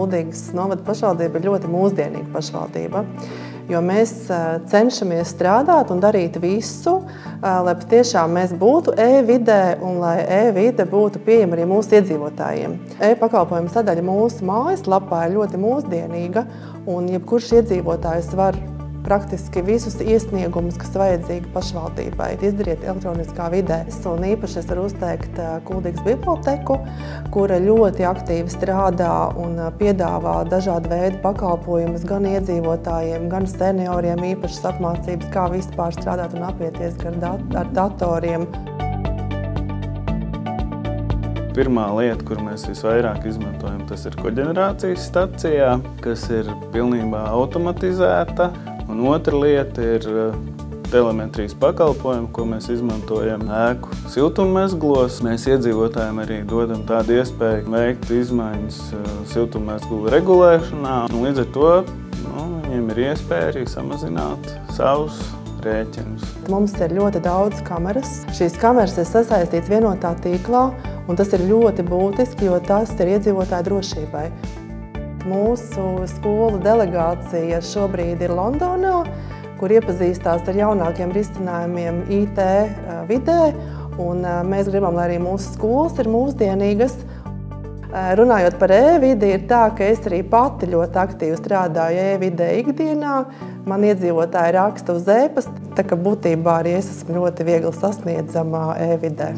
Kuldīgas novada pašvaldība ir ļoti mūsdienīga pašvaldība, jo mēs cenšamies strādāt un darīt visu, lai patiešām mēs būtu e-vidē un lai e-vide būtu pieejama arī mūsu iedzīvotājiem. E-pakalpojumu sadaļa mūsu mājaslapā ir ļoti mūsdienīga, un jebkurš iedzīvotājs var praktiski visus iesniegumus, kas vajadzīgi pašvaldībai, izdariet elektroniskā vidē. Un īpaši es varu uzteikt Kuldīgas biblioteku, kura ļoti aktīvi strādā un piedāvā dažādu veidu pakalpojumus gan iedzīvotājiem, gan senioriem, īpašas apmācības, kā vispār strādāt un apieties ar datoriem. Pirmā lieta, kur mēs visvairāk izmantojam, tas ir koģenerācijas stacijā, kas ir pilnībā automatizēta. Un otra lieta ir telemetrijas pakalpojumi, ko mēs izmantojam ēku siltummezglos. Mēs iedzīvotājiem arī dodam tādu iespēju veikt izmaiņas siltummezglu regulēšanā. Un līdz ar to viņiem ir iespēja arī samazināt savus rēķinus. Mums ir ļoti daudz kameras. Šīs kameras ir sasaistītas vienotā tīklā, un tas ir ļoti būtiski, jo tas ir iedzīvotāju drošībai. Mūsu skolu delegācija šobrīd ir Londonā, kur iepazīstās ar jaunākiem risinājumiem IT vidē, un mēs gribam, lai arī mūsu skolas ir mūsdienīgas. Runājot par e-vidi, ir tā, ka es arī pati ļoti aktīvi strādāju e-vidē ikdienā. Man iedzīvotāji raksta uz e-pasta, tā ka būtībā arī es esmu ļoti viegli sasniedzama e-vidē.